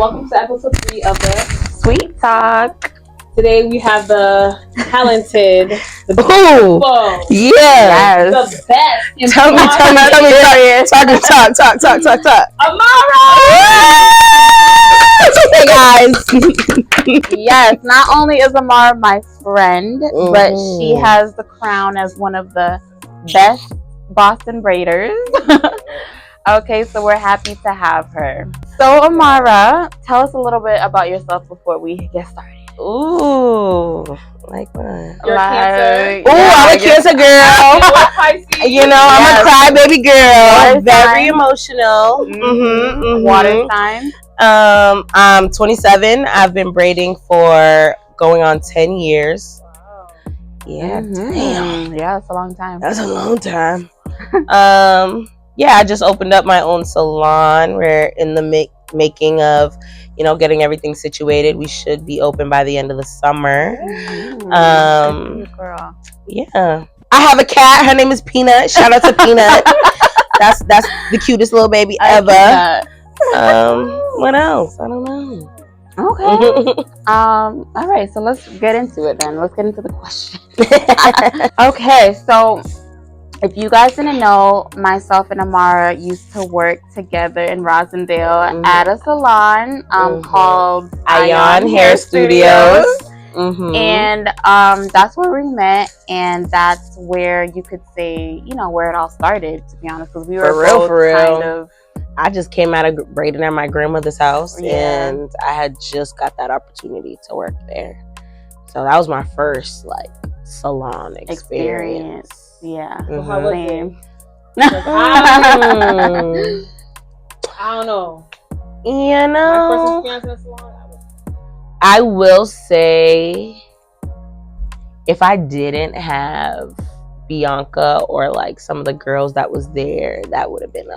welcome to episode 3 of the Sweet Talk. Today we have the talented, the beautiful, yes, the best. Tell me. Talk. Amara! Hey guys. Yes, not only is Amara my friend, but she has the crown as one of the best Boston braiders. Okay, so we're happy to have her. So Amara, tell us a little bit about yourself before we get started. Ooh, like what? You're Cancer. Ooh, I'm a Cancer girl. You know, I'm a crybaby girl. Very emotional. Water sign. I'm 27. I've been braiding for going on 10 years. Yeah, damn. Yeah, that's a long time. That's a long time. Yeah, I just opened up my own salon. We're in the making of, getting everything situated. We should be open by the end of the summer. Girl. Yeah. I have a cat. Her name is Peanut. Shout out to Peanut. That's the cutest little baby ever. What else? I don't know. Okay. All right, so let's get into it then. Let's get into the question. Okay, so if you guys didn't know, myself and Amara used to work together in Rosendale at a salon called Ion Hair Studios. And that's where we met, and that's where you could say, where it all started, to be honest, because we were both kind of. I just came out of braiding at my grandmother's house, and I had just got that opportunity to work there. So that was my first salon experience. Yeah. So how was it? I don't know. My first experience in a salon. I will say, if I didn't have Bianca or some of the girls that was there, that would have been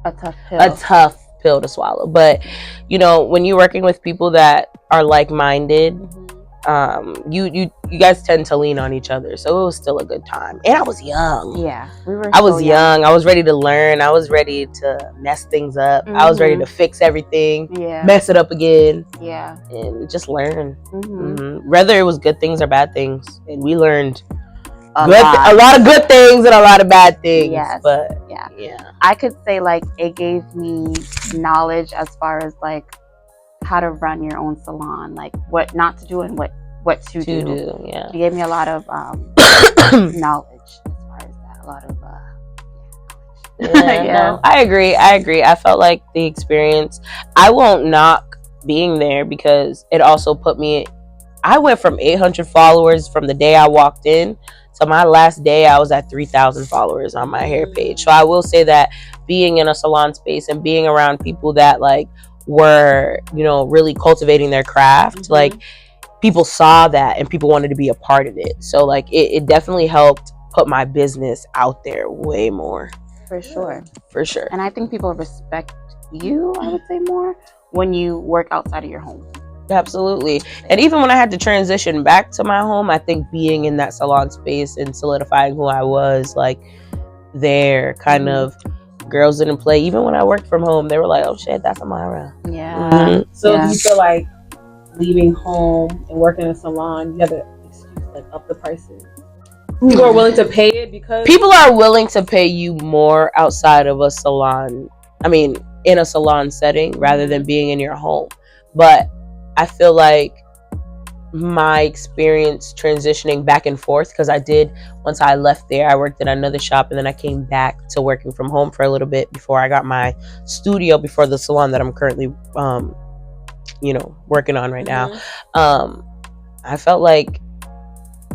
a tough pill to swallow. But when you're working with people that are like-minded, you guys tend to lean on each other, so it was still a good time. And I was young. Yeah, I was young. I was ready to learn. I was ready to mess things up. I was ready to fix everything, mess it up again, and just learn. Whether it was good things or bad things, and we learned a lot of good things and a lot of bad things. Yes. But yeah, I could say it gave me knowledge as far as how to run your own salon, what not to do and what to do. Yeah, it gave me a lot of knowledge as far as that. A lot of No, I agree. I felt like the experience, I won't knock being there, because it also put me, I went from 800 followers from the day I walked in to my last day. I was at 3,000 followers on my hair page. So I will say that being in a salon space and being around people that were really cultivating their craft, people saw that and people wanted to be a part of it. So it definitely helped put my business out there way more. For sure. And I think people respect you, I would say, more when you work outside of your home. Absolutely. And even when I had to transition back to my home, I think being in that salon space and solidifying who I was, there kind of, girls didn't play. Even when I worked from home, they were like, oh shit, that's Amara. Yeah. So do you feel like leaving home and working in a salon, you have to up the prices? People are willing to pay it because people are willing to pay you more outside of a salon. I mean, in a salon setting rather than being in your home. But I feel like my experience transitioning back and forth, because I did, once I left there, I worked at another shop, and then I came back to working from home for a little bit before I got my studio, before the salon that I'm currently working on right now. I felt like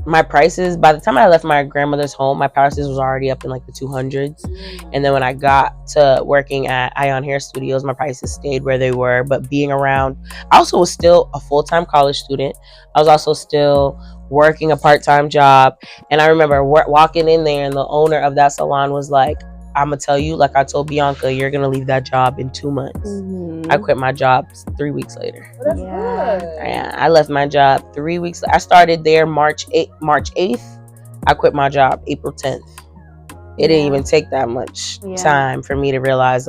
my prices, by the time I left my grandmother's home, my prices was already up in the 200s. And then when I got to working at Ion Hair Studios, my prices stayed where they were. But being around, I also was still a full-time college student. I was also still working a part-time job. And I remember walking in there, and the owner of that salon was like, I'm gonna tell you, I told Bianca, you're gonna leave that job in 2 months. I quit my job 3 weeks later. Well, that's good. Yeah, I left my job 3 weeks. I started there March 8th. I quit my job April 10th. It didn't even take that much time for me to realize,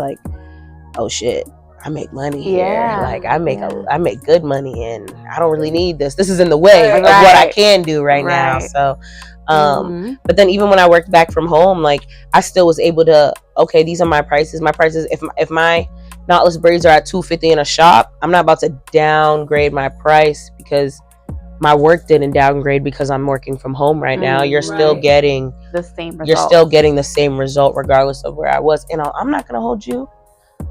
oh shit, I make money here. Yeah. Like I make good money, and I don't really need this. This is in the way of what I can do right now. So, but then even when I worked back from home, like I still was able to. Okay, these are my prices. My prices. If my knotless braids are at $250 in a shop, I'm not about to downgrade my price because my work didn't downgrade because I'm working from home right now. You're still getting the same result. You're still getting the same result regardless of where I was. And I'm not gonna hold you.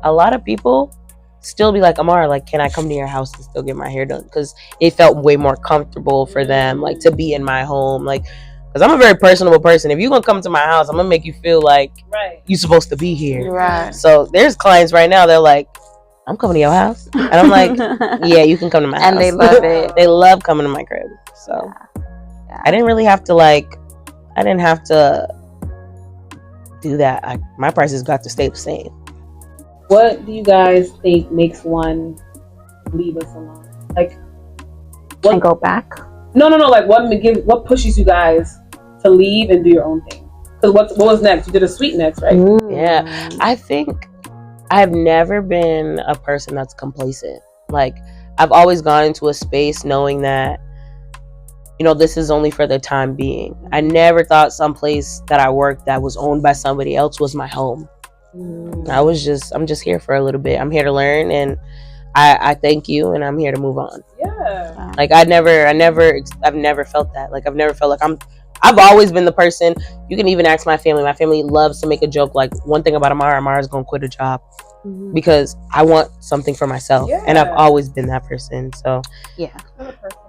A lot of people still be like, Amara, like, can I come to your house and still get my hair done? Because it felt way more comfortable for them, like, to be in my home. Like, because I'm a very personable person. If you're gonna come to my house, I'm gonna make you feel like you're supposed to be here. Right. So there's clients right now, they're like, I'm coming to your house. And I'm like, yeah, you can come to my house. And they love it. They love coming to my crib. So I didn't really have to I didn't have to do that. My prices got to stay the same. What do you guys think makes one leave a salon? Like, what, and go back? No. Like, what pushes you guys to leave and do your own thing? Because what was next? You did a sweet next, right? Yeah, I think I've never been a person that's complacent. Like, I've always gone into a space knowing that, this is only for the time being. I never thought someplace that I worked that was owned by somebody else was my home. I'm just here for a little bit. I'm here to learn, and I thank you, and I'm here to move on. Yeah. Like I've never felt that. Like I've never felt like I've always been the person. You can even ask my family. My family loves to make a joke. Like, one thing about Amara's gonna quit a job because I want something for myself, and I've always been that person. So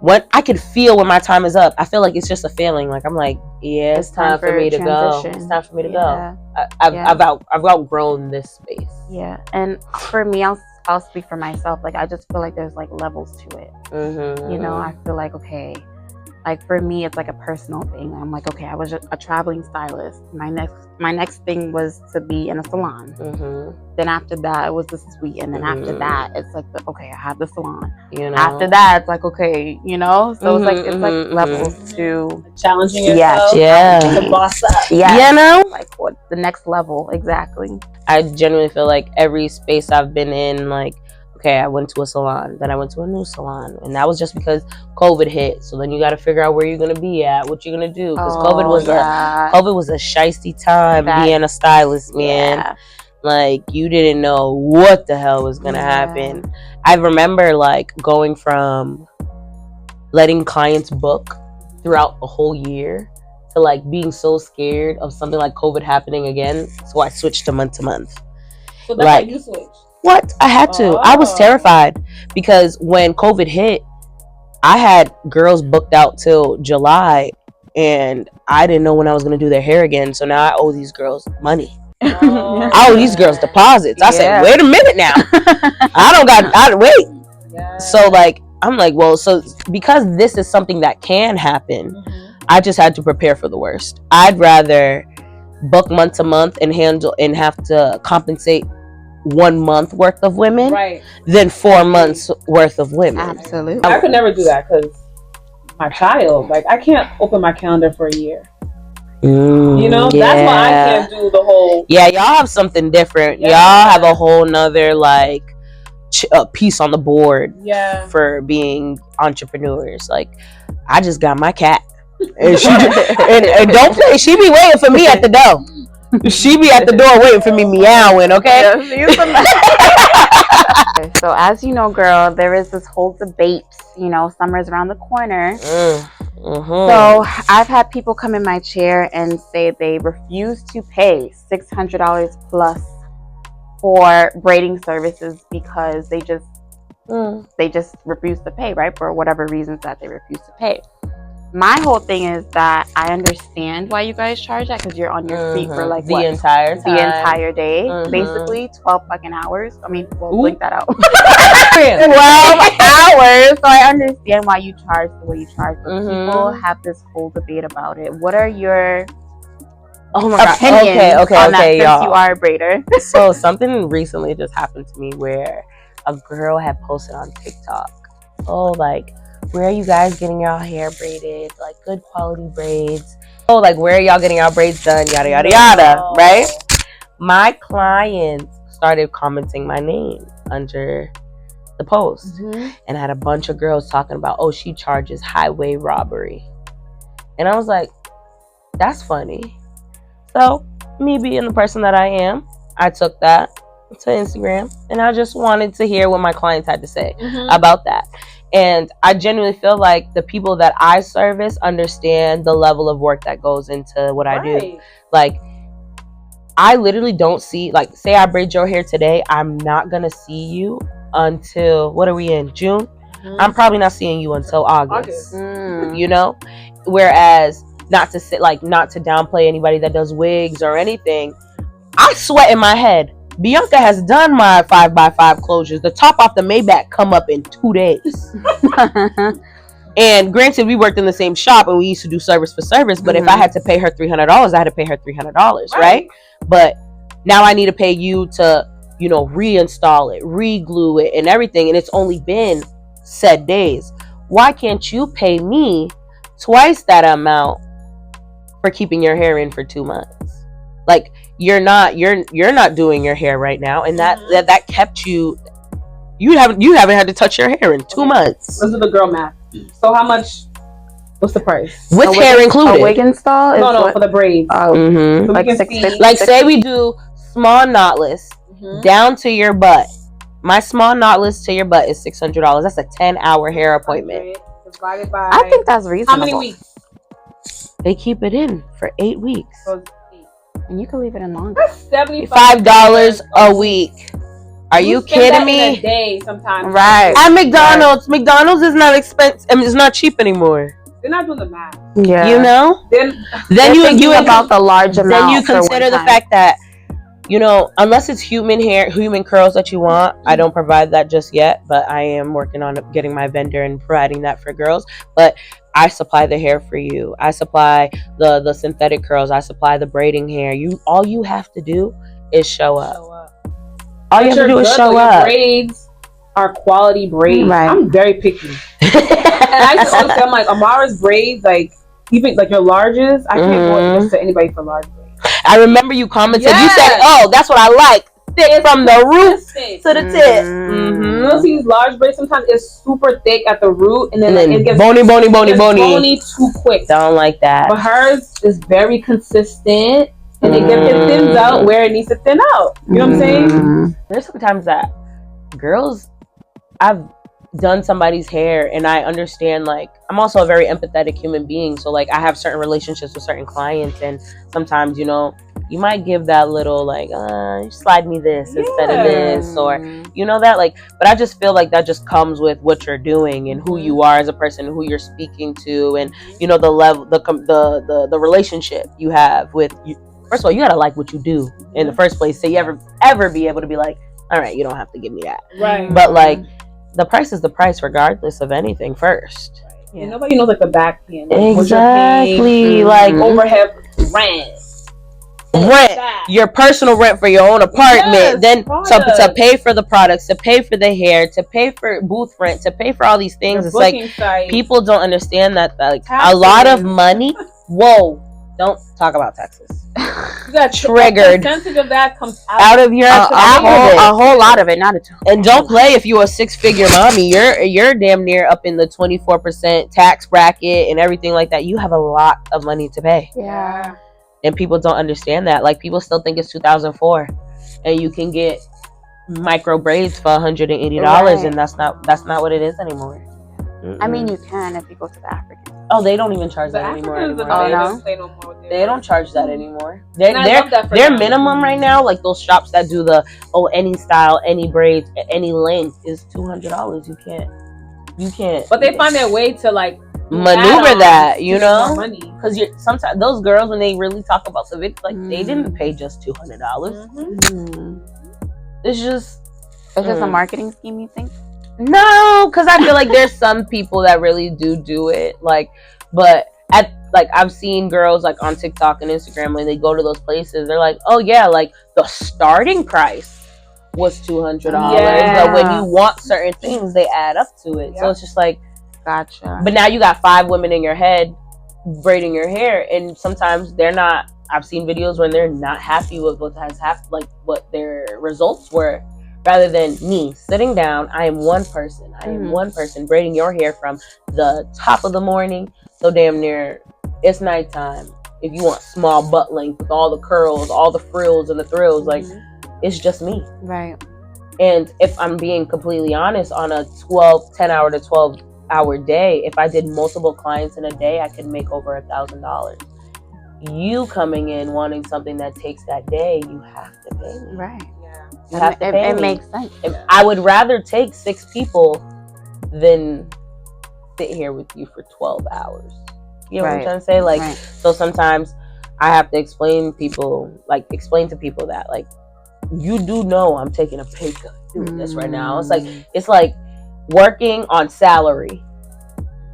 what I could feel when my time is up, I feel like it's just a feeling. Like I'm like, yeah, it's time for me to go. It's time for me to go. I've outgrown this space. Yeah, and for me, I'll speak for myself. Like I just feel like there's like levels to it. I feel like, okay, like for me, it's like a personal thing. I'm like, okay, I was a traveling stylist. My next thing was to be in a salon. Then after that, it was the suite, and then after that, it's like, okay, I have the salon. After that, it's like, okay, So it's like levels to challenging yourself. To boss up. Like what the next level exactly. I genuinely feel like every space I've been in, like, okay, I went to a salon, then I went to a new salon, and that was just because COVID hit. So then you got to figure out where you're gonna be at, what you're gonna do, because COVID was a shiesty time being a stylist, man. Like, you didn't know what the hell was gonna happen. I remember like going from letting clients book throughout the whole year to like being so scared of something like COVID happening again. So I switched to month. So that's like, why you switched. What? I had to. I was terrified because when COVID hit, I had girls booked out till July, and I didn't know when I was going to do their hair again. So now I owe these girls money. I owe these girls deposits. I said, wait a minute now. Wait. Yeah. So like, I'm like, well, so because this is something that can happen, I just had to prepare for the worst. I'd rather book month to month and have to compensate 1 month worth of women than 4 months worth of women. Absolutely. I could never do that because my child, like, I can't open my calendar for a year. That's why I can't do the whole. Yeah, y'all have something different. Y'all have a whole nother like piece on the board for being entrepreneurs. Like, I just got my cat, and she and don't play. She be waiting for me at the door. She be at the door waiting for me meowing, okay? So as you know, girl, there is this whole debate, summer's around the corner. So I've had people come in my chair and say they refuse to pay $600 plus for braiding services because they just refuse to pay, right? For whatever reasons that they refuse to pay. My whole thing is that I understand why you guys charge that, because you're on your feet for like the entire day, basically 12 fucking hours. I mean, we'll blink that out. 12 hours. So I understand why you charge the way you charge, but people have this whole debate about it. What are your opinions on that, since y'all. You are a braider? So something recently just happened to me where a girl had posted on TikTok, like, where are you guys getting y'all hair braided? Like, good quality braids. Like, where are y'all getting y'all braids done? Yada, yada, yada, right? My clients started commenting my name. under the post, and I had a bunch of girls talking about, oh, she charges highway robbery, and I was like, that's funny. So me being the person that I am, I took that to Instagram, and I just wanted to hear what my clients had to say about that. And I genuinely feel like the people that I service understand the level of work that goes into what I do. Like, I literally don't see, like, say I braid your hair today, I'm not gonna see you until, what are we in, June? I'm probably not seeing you until August. You know? Whereas, not to downplay anybody that does wigs or anything, I sweat in my head. Bianca has done my 5x5 closures. The top off the Maybach come up in 2 days. And granted, we worked in the same shop and we used to do service for service, but if I had to pay her $300, I had to pay her $300, right? But now I need to pay you to, you know, reinstall it, re-glue it and everything, and it's only been said days. Why can't you pay me twice that amount for keeping your hair in for 2 months? Like, you're not doing your hair right now, and that kept you haven't had to touch your hair in 2 months. Let's do the girl math. So how much? What's the price with hair included? A wig install? No, for the braids. Oh, so like $650. Like, say we do small knotless down to your butt. My small knotless to your butt is $600. That's a 10-hour hair appointment. Divided by, I think that's reasonable. how many weeks? They keep it in for 8 weeks. So and you can leave it in longer. that's $75 a week. Are you kidding me? In a day sometimes. Right. At McDonald's, McDonald's is not expensive. I mean, it's not cheap anymore. They're not doing the math. Yeah. You know? Then you about the large amount. Then you consider the fact that, you know, unless it's human hair, human curls that you want, I don't provide that just yet, but I am working on getting my vendor and providing that for girls. But I supply the hair for you. I supply the synthetic curls. I supply the braiding hair. All you have to do is show up. All you have to do is show up. Braids are quality braids. Right. I'm very picky. And I used to always say, I'm like, Amara's braids, like, even like your largest, I can't go just to anybody for large braids. I remember you commented. You said, "Oh, that's what I like. Thick from the root to the tip." You know, see these large braids. Sometimes it's super thick at the root, and then it gets bony too quick. Don't like that. But hers is very consistent, and it thins out where it needs to thin out. You know what I'm saying? There's sometimes that girls, I've done somebody's hair and I understand, like, I'm also a very empathetic human being, so like I have certain relationships with certain clients, and sometimes, you know, you might give that little like slide me this instead of this, or you know that, like, but I just feel like that just comes with what you're doing and who you are as a person, who you're speaking to, and you know the level, the relationship you have with you. First of all, you gotta like what you do in the first place, so you ever be able to be like, all right, you don't have to give me that, right? But like, the price is the price regardless of anything first. Yeah. And nobody knows like the back end. Like, exactly. Like overhead rent, your personal rent for your own apartment, then to pay for the products, to pay for the hair, to pay for booth rent, to pay for all these things. It's like site. People don't understand that like taxes. A lot of money. Whoa. Don't talk about taxes. You got triggered. The percentage of that comes out of your a whole lot of it, not a ton. And don't play if you're a 6-figure mommy. You're damn near up in the 24% tax bracket and everything like that. You have a lot of money to pay. Yeah. And people don't understand that. Like, people still think it's 2004, and you can get micro braids for $180, and that's not what it is anymore. I mean, you can if you go to the African. Oh, they don't even charge that anymore. No? They don't charge that anymore. Their minimum right now, like those shops that do any style, any braids, any length, is $200. You can't. But they find their way to like maneuver that, you know, because sometimes those girls, when they really talk about the video, like they didn't pay just $200. It's just a marketing scheme, you think? No, because I feel like there's some people that really do it, like, but I've seen girls like on TikTok and Instagram, when they go to those places, they're like, oh yeah, like the starting price was $200, but when you want certain things, they add up to it. So it's just like, gotcha. But now you got 5 women in your head braiding your hair, and sometimes they're not. I've seen videos when they're not happy with what has happened, like what their results were rather than me sitting down. I am one person. I am one person braiding your hair from the top of the morning so damn near it's nighttime. If you want small butt length with all the curls, all the frills and the thrills, like it's just me. Right. And if I'm being completely honest, on a 10 hour to 12 hour day, if I did multiple clients in a day, I could make over $1,000. You coming in wanting something that takes that day, you have to pay me. Right. Yeah. You have to pay me. It makes sense. I would rather take 6 people than sit here with you for 12 hours. You know what I'm trying to say? Like, so sometimes I have to explain to people that, like, you do know I'm taking a pay cut doing this right now. It's like working on salary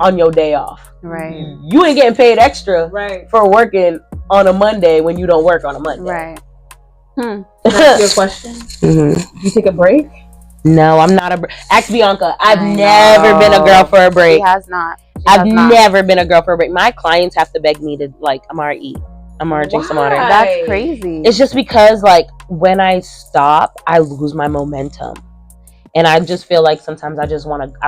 on your day off. Right. You ain't getting paid extra for working on a Monday when you don't work on a Monday. Right. That's your question. You take a break? No, I'm not ask Bianca. I've never been a girl for a break. She has not. I've never been a girl for a break. My clients have to beg me to, like, Amara eat. Amara drink some water. That's crazy. It's just because, like, when I stop, I lose my momentum. And I just feel like sometimes I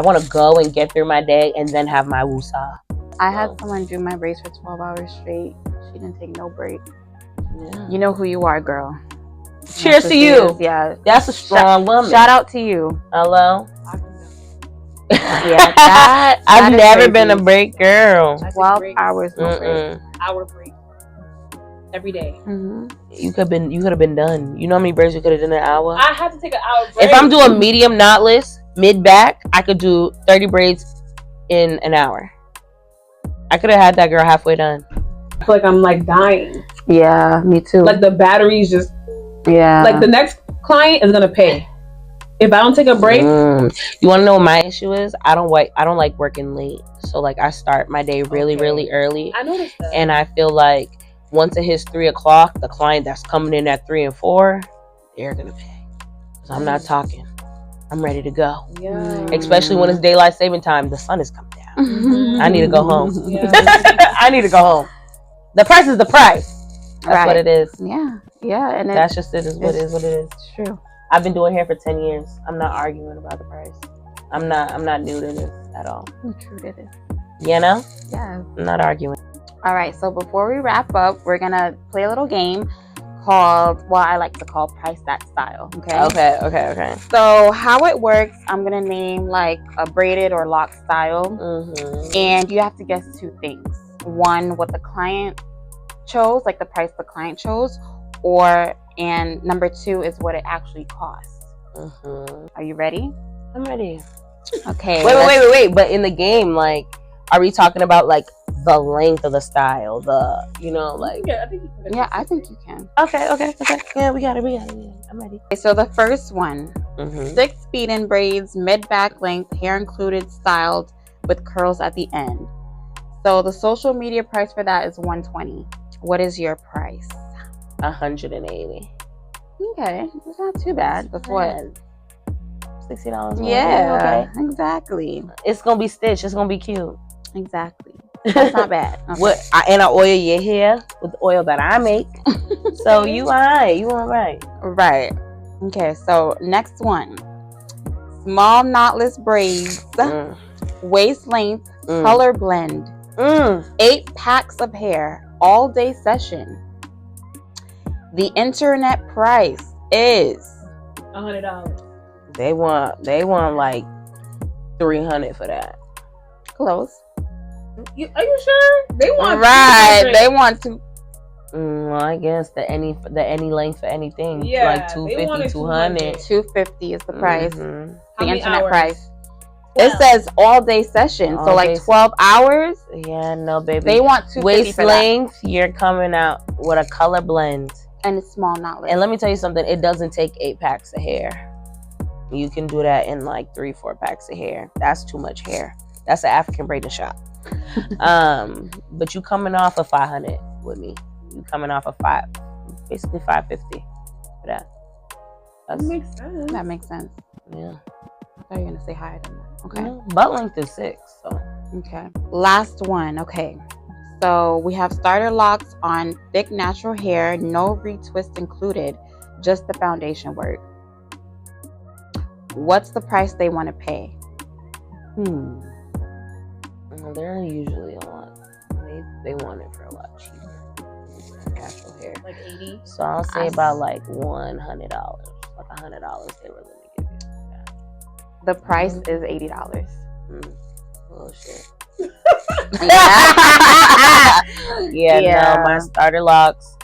want to go and get through my day and then have my woosah. I had someone do my braids for 12 hours straight. She didn't take no break. Yeah. You know who you are, girl. Cheers to you. Yeah. That's a strong woman. Shout out to you. Hello. Yeah, I've never been a break girl. 12 hours no break. Hour break. Every day. You could have been done. You know how many braids you could have done in an hour? I had to take an hour break. If I'm doing medium knotless, mid back, I could do 30 braids in an hour. I could have had that girl halfway done. I feel like I'm like dying. Yeah, me too. Like the battery's just like the next client is gonna pay. If I don't take a break, you want to know what my issue is? I don't like working late. So like I start my day really early. I noticed that, and I feel like once it hits 3 o'clock, the client that's coming in at 3 and 4, they're gonna pay. So I'm not talking. I'm ready to go. Yeah. Especially when it's daylight saving time. The sun is coming down. I need to go home. Yeah. I need to go home. The price is the price. That's what it is. Yeah. Yeah. And that's just it. Is what it is. It's true. I've been doing hair for 10 years. I'm not arguing about the price. I'm not new to this at all. True to this. You know? Yeah. I'm not arguing. All right. So before we wrap up, we're gonna play a little game called, well, I like to call Price That Style. Okay. So how it works, I'm gonna name like a braided or lock style, and you have to guess 2 things. One, what the client chose, like the price the client chose, and number 2 is what it actually costs. Are you ready? I'm ready. Okay. Wait. But in the game, like, are we talking about like the length of the style? I think you can. Okay. Yeah, we got it. I'm ready. Okay, so the first one, 6 feet in braids, mid back length, hair included, styled with curls at the end. So the social media price for that is $120. What is your price? $180. Okay, it's not too bad. That's what? $60 more. Yeah, okay. Exactly. It's gonna be stitched. It's gonna be cute. Exactly. That's not bad. Okay. I oil your hair with the oil that I make. So you alright. You alright. Right. Okay, so next one. Small knotless braids, waist length, color blend, 8 packs of hair, all day session. The internet price is $100. They want like $300 for that. Close. Are you sure? They want They want to. Well, I guess the any length for anything. Yeah, like 250, 200. 250 is the price. The internet hours? price. 12. It says all day session, so like 12 hours. Yeah, no, baby. They want 250 waist for length. You're coming out with a color blend, and it's small knotless. And let me tell you something. It doesn't take 8 packs of hair. You can do that in like 3-4 packs of hair. That's too much hair. That's an African braiding shop. But you coming off of 500 with me. You coming off of basically 550 for that. That makes sense. That makes sense. Yeah. I thought you were gonna say higher than that. Okay. Yeah. Butt length is 6. So. Okay. Last one. Okay. So we have starter locks on thick natural hair, no retwist included, just the foundation work. what's the price they want to pay? Well, they're usually a lot. They want it for a lot cheaper. Natural hair, like 80. So I'll say about like $100, like $100 they were willing to give you. Yeah. The price is $80. Oh shit. Yeah. No, my starter locks.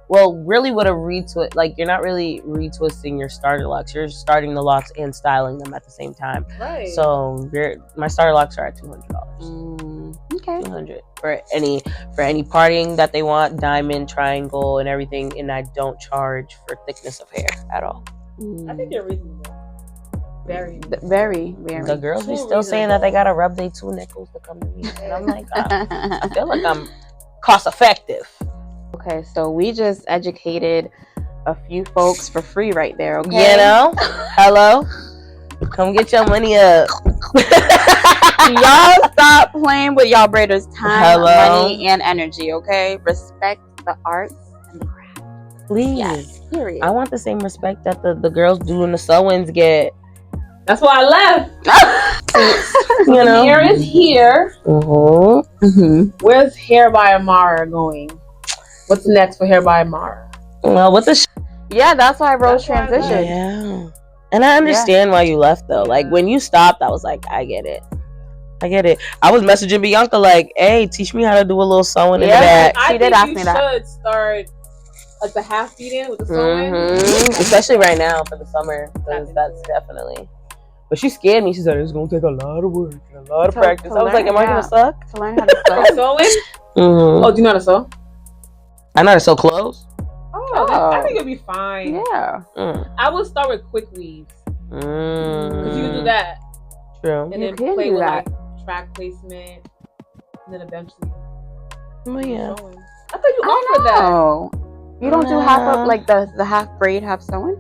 Well, really, what a retwist, like you're not really retwisting your starter locks. You're starting the locks and styling them at the same time. Right. So my starter locks are at $200. Okay. $200 for any parting that they want, diamond, triangle, and everything. And I don't charge for thickness of hair at all. I think you're reasonable. Very. The girls be still saying that they gotta rub their 2 nickels to come to me, and I'm like, I feel like I'm cost effective. Okay, so we just educated a few folks for free right there. Okay, you know, hello, come get your money up. Y'all stop playing with y'all braiders' time, money, and energy. Okay, respect the arts and the craft. Please. Yes, period. I want the same respect that the girls doing the sew-ins get. That's why I left. You know, Hair is here. Where's Hair by Amara going? What's next for Hair by Amara? Well, what the yeah, that's why I wrote transition. Yeah, and I understand why you left though. Like when you stopped, I was like, I get it. I was messaging Bianca like, "Hey, teach me how to do a little sewing in the back." She did ask me that. You should start like the half beat in with the sewing, especially right now for the summer, because that's definitely. But she scared me. She said it's gonna take a lot of work, and a lot of practice. I was like, "Am I gonna suck?" To learn how to sew. Sewing? Oh, do you know how to sew? I know how to sew clothes. Oh, I think it'll be fine. Yeah. I would start with quick weaves. Because you can do that. True. And then play with like track placement. And then eventually. Oh yeah. I thought you offered that. You don't do half up like the half braid, half sewing?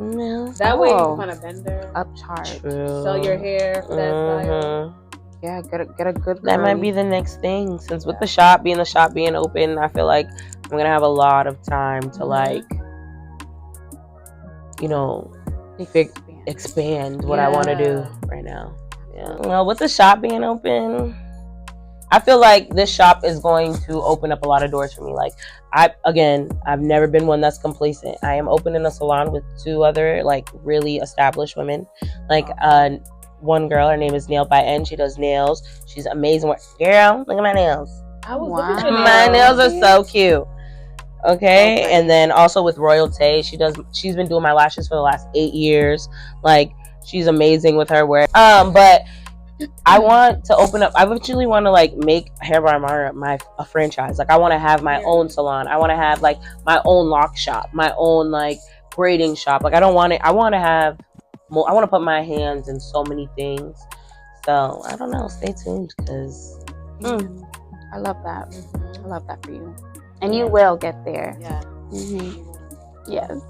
No. That way you can find a vendor. Upcharge. True. Sell your hair for that style. Yeah, get a good. That might be the next thing. Since with the shop being open, I feel like I'm gonna have a lot of time to like, you know, expand what I want to do right now. Yeah. Well, with the shop being open, I feel like this shop is going to open up a lot of doors for me. Like I've never been one that's complacent. I am opening a salon with 2 other like really established women. Like one girl, her name is Nail by N. She does nails. She's amazing. Girl, look at my nails. I was looking at your nails. My nails are so cute. Okay, and then also with Royalty, she's been doing my lashes for the last 8 years. Like she's amazing with her work. But I want to open up. I eventually want to like make Hair by Amara a franchise. Like I want to have my own salon. I want to have like my own lock shop, my own like braiding shop. Like I want to have more. I want to put my hands in so many things. So I don't know. Stay tuned because I love that. I love that for you. And you will get there. Yeah. Yes.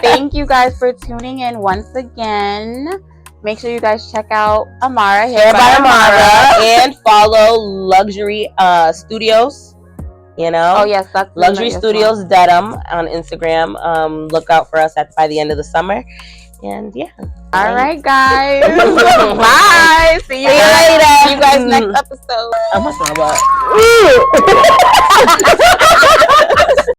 Thank you guys for tuning in once again. Make sure you guys check out Amara Hair by Amara and follow Luxury Studios. You know. Oh yes, that's Luxury Studios Dedham on Instagram. Look out for us by the end of the summer. And yeah. All right, guys. Bye. See you later. See you guys next episode. I'm a